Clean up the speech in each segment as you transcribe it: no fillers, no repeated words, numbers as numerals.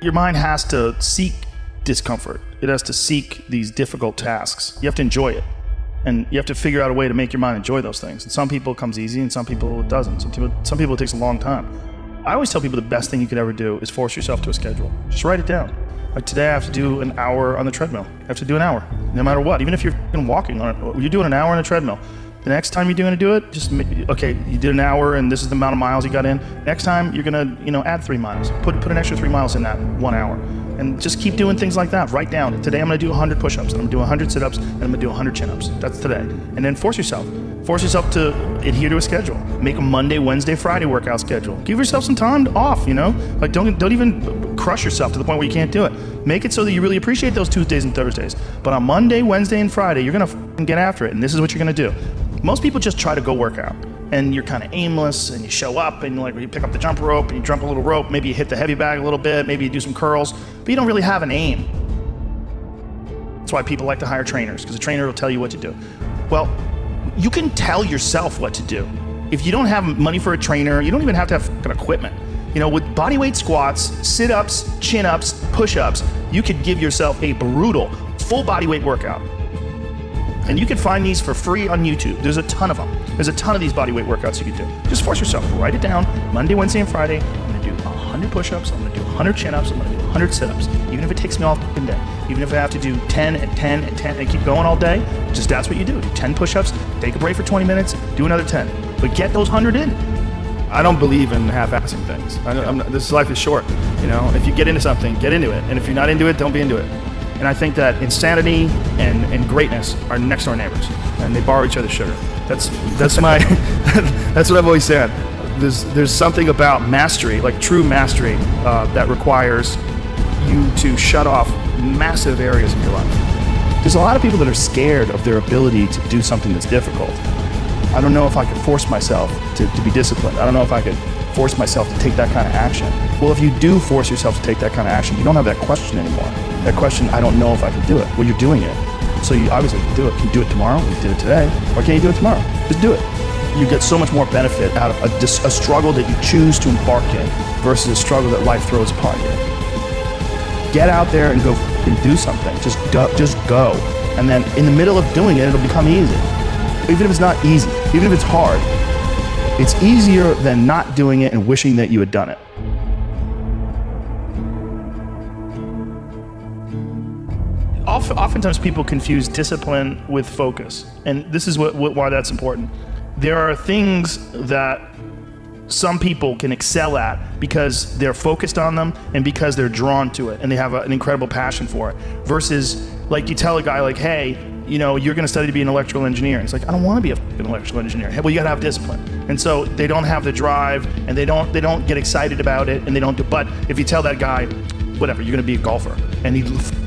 Your mind has to seek discomfort. It has to seek these difficult tasks. You have to enjoy it. And you have to figure out a way to make your mind enjoy those things. And some people it comes easy and some people it doesn't. Some people it takes a long time. I always tell people the best thing you could ever do is force yourself to a schedule. Just write it down. Like today I have to do an hour on the treadmill. I have to do an hour, no matter what. Even if you're walking on it, you're doing an hour on a treadmill. The next time you're going to do it, okay, you did an hour and this is the amount of miles you got in. Next time you're going to, add 3 miles. Put an extra 3 miles in that 1 hour. And just keep doing things like that. Write down, today I'm going to do 100 push-ups, and I'm going to do 100 sit-ups, and I'm going to do 100 chin-ups. That's today. And then force yourself. Force yourself to adhere to a schedule. Make a Monday, Wednesday, Friday workout schedule. Give yourself some time off, Like don't even crush yourself to the point where you can't do it. Make it so that you really appreciate those Tuesdays and Thursdays. But on Monday, Wednesday, and Friday, you're going to get after it, and this is what you're going to do. Most people just try to go work out, and you're kind of aimless, and you show up, and you pick up the jump rope, and you jump a little rope, maybe you hit the heavy bag a little bit, maybe you do some curls, but you don't really have an aim. That's why people like to hire trainers, because a trainer will tell you what to do. Well, you can tell yourself what to do. If you don't have money for a trainer, you don't even have to have equipment. With bodyweight squats, sit-ups, chin-ups, push-ups, you could give yourself a brutal, full bodyweight workout. And you can find these for free on YouTube. There's a ton of them. There's a ton of these bodyweight workouts you can do. Just force yourself. Write it down. Monday, Wednesday, and Friday, I'm going to do 100 push-ups. I'm going to do 100 chin-ups. I'm going to do 100 sit-ups. Even if it takes me all the day. Even if I have to do 10 and 10 and 10 and keep going all day, just that's what you do. Do 10 push-ups, take a break for 20 minutes, do another 10. But get those 100 in. I don't believe in half-assing things. This life is short. If you get into something, get into it. And if you're not into it, don't be into it. And I think that insanity and greatness are next door neighbors, and they borrow each other's sugar. That's my that's what I've always said. There's something about mastery, like true mastery, that requires you to shut off massive areas of your life. There's a lot of people that are scared of their ability to do something that's difficult. I don't know if I could force myself to be disciplined. I don't know if I could force myself to take that kind of action. Well, if you do force yourself to take that kind of action, you don't have that question anymore. That question, I don't know if I can do it. Well, you're doing it. So you obviously can do it. Can you do it tomorrow? You did it today. Or can you do it tomorrow? Just do it. You get so much more benefit out of a struggle that you choose to embark in versus a struggle that life throws upon you. Get out there and go and do something. Just go. And then in the middle of doing it, it'll become easy. Even if it's not easy, even if it's hard, it's easier than not doing it and wishing that you had done it. Oftentimes people confuse discipline with focus, and this is why that's important. There are things that some people can excel at because they're focused on them and because they're drawn to it and they have an incredible passion for it, versus like you tell a guy like, hey, you're going to study to be an electrical engineer. And it's like, I don't want to be an electrical engineer. Well, you got to have discipline. And so they don't have the drive, and they don't get excited about it, and they don't do. But if you tell that guy, whatever, you're going to be a golfer, and he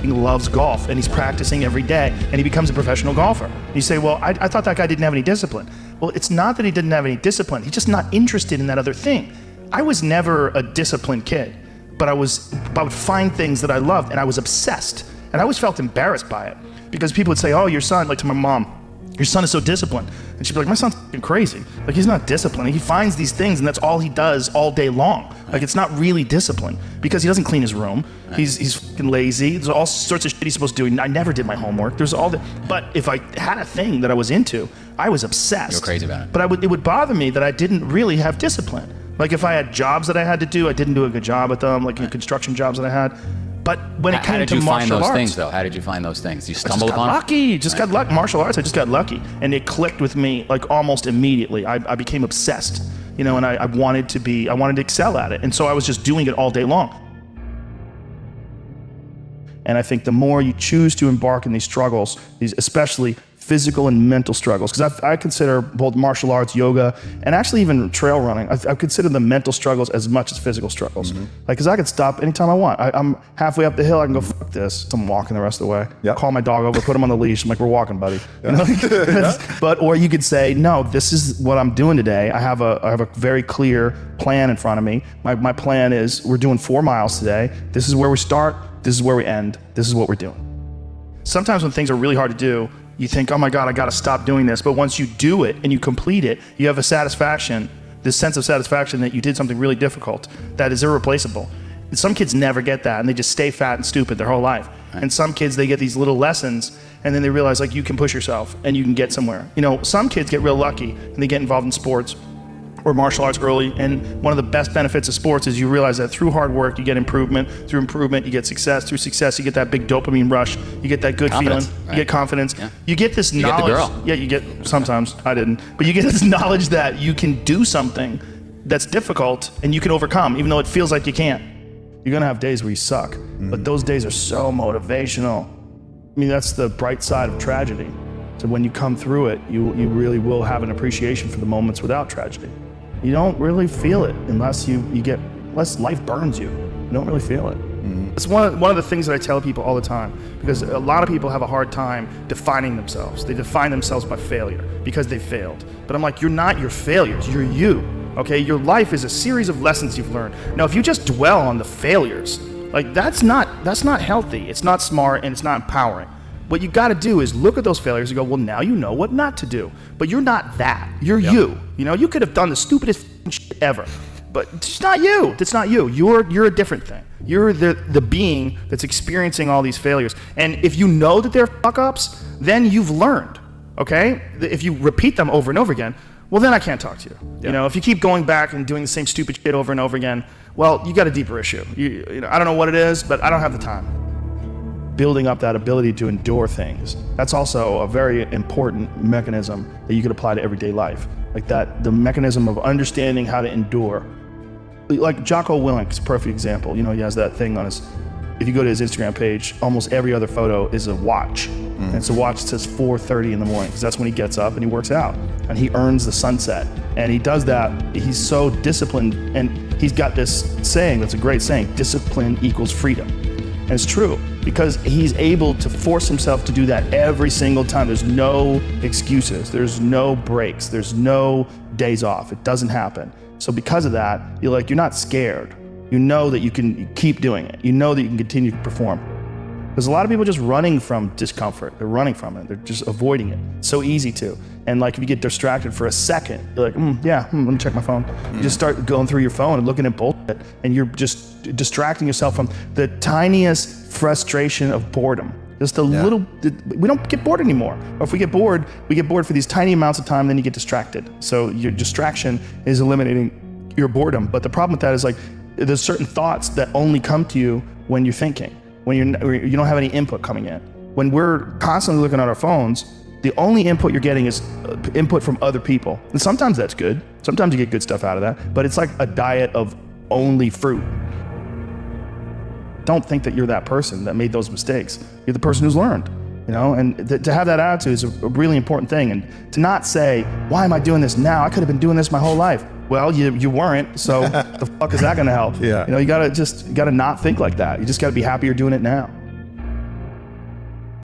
loves golf, and he's practicing every day, and he becomes a professional golfer. And you say, well, I thought that guy didn't have any discipline. Well, it's not that he didn't have any discipline. He's just not interested in that other thing. I was never a disciplined kid, but I would find things that I loved, and I was obsessed. And I always felt embarrassed by it, because people would say, oh, your son, like to my mom, your son is so disciplined. And she'd be like, my son's fucking crazy. Like, he's not disciplined. He finds these things, and that's all he does all day long. Like, it's not really discipline, because he doesn't clean his room. He's fucking lazy. There's all sorts of shit he's supposed to do. I never did my homework. There's all that. But if I had a thing that I was into, I was obsessed. You're crazy about it. But it would bother me that I didn't really have discipline. Like, if I had jobs that I had to do, I didn't do a good job at them, like in construction jobs that I had. But when it came to martial arts... How did you find those things, though? How did you find those things? You stumbled upon them? Lucky. Just got lucky. Martial arts, I just got lucky. And it clicked with me like almost immediately. I became obsessed, and I wanted to excel at it. And so I was just doing it all day long. And I think the more you choose to embark in these struggles, these especially physical and mental struggles, because I consider both martial arts, yoga, and actually even trail running, I consider the mental struggles as much as physical struggles. Mm-hmm. Like, because I could stop anytime I want. I'm halfway up the hill, I can go, fuck this. So I'm walking the rest of the way. Yep. Call my dog over, put him on the leash. I'm like, we're walking, buddy. But, or you could say, no, this is what I'm doing today. I have a very clear plan in front of me. My plan is, we're doing 4 miles today. This is where we start. This is where we end. This is what we're doing. Sometimes when things are really hard to do, you think, oh my God, I got to stop doing this. But once you do it and you complete it, you have a satisfaction, this sense of satisfaction that you did something really difficult that is irreplaceable. Some kids never get that, and they just stay fat and stupid their whole life. Right. And some kids, they get these little lessons, and then they realize like you can push yourself and you can get somewhere. You know, some kids get real lucky and they get involved in sports or martial arts early, and one of the best benefits of sports is you realize that through hard work you get improvement, through improvement you get success, through success you get that big dopamine rush, you get that good confidence, feeling, right. You get confidence, yeah. You get this knowledge. You get the girl. Yeah, you get, sometimes, I didn't, but you get this knowledge that you can do something that's difficult and you can overcome, even though it feels like you can't. You're gonna have days where you suck, but those days are so motivational. I mean, that's the bright side of tragedy. So when you come through it, you really will have an appreciation for the moments without tragedy. You don't really feel it unless unless life burns you. You don't really feel it. It's one of the things that I tell people all the time, because a lot of people have a hard time defining themselves. They define themselves by failure because they failed. But I'm like, you're not your failures, you're you. Okay, your life is a series of lessons you've learned. Now, if you just dwell on the failures, like that's not healthy. It's not smart and it's not empowering. What you got to do is look at those failures and go, well, now you know what not to do. But you're not that. You're you. You know, you could have done the stupidest shit ever, but it's not you. It's not you. You're a different thing. You're the being that's experiencing all these failures. And if you know that they're fuck ups, then you've learned. Okay? If you repeat them over and over again, well, then I can't talk to you. Yeah. You know, if you keep going back and doing the same stupid shit over and over again, well, you got a deeper issue. You know, I don't know what it is, but I don't have the time. Building up that ability to endure things. That's also a very important mechanism that you could apply to everyday life. Like that, the mechanism of understanding how to endure. Like Jocko Willink's a perfect example. You know, he has that thing on his, if you go to his Instagram page, almost every other photo is a watch. And it's a watch that says 4:30 in the morning, because that's when he gets up and he works out. And he earns the sunset. And he does that, he's so disciplined, and he's got this saying that's a great saying, discipline equals freedom. And it's true, because he's able to force himself to do that every single time. There's no excuses, there's no breaks, there's no days off. It doesn't happen. So because of that, you're not scared. You know that you can keep doing it. You know that you can continue to perform. There's a lot of people just running from discomfort. They're running from it. They're just avoiding it. It's so easy to. And like if you get distracted for a second, you're like, let me check my phone. You just start going through your phone and looking at bullshit, and you're just distracting yourself from the tiniest frustration of boredom. Just a little, we don't get bored anymore. Or if we get bored for these tiny amounts of time, then you get distracted. So your distraction is eliminating your boredom. But the problem with that is like, there's certain thoughts that only come to you when you're thinking, when you don't have any input coming in. When we're constantly looking at our phones, the only input you're getting is input from other people. And sometimes that's good. Sometimes you get good stuff out of that, but it's like a diet of only fruit. Don't think that you're that person that made those mistakes. You're the person who's learned, you know? And to have that attitude is a really important thing. And to not say, why am I doing this now? I could have been doing this my whole life. Well, you weren't, so the fuck is that gonna help? Yeah. You know, you gotta not think like that. You just gotta be happy you're doing it now.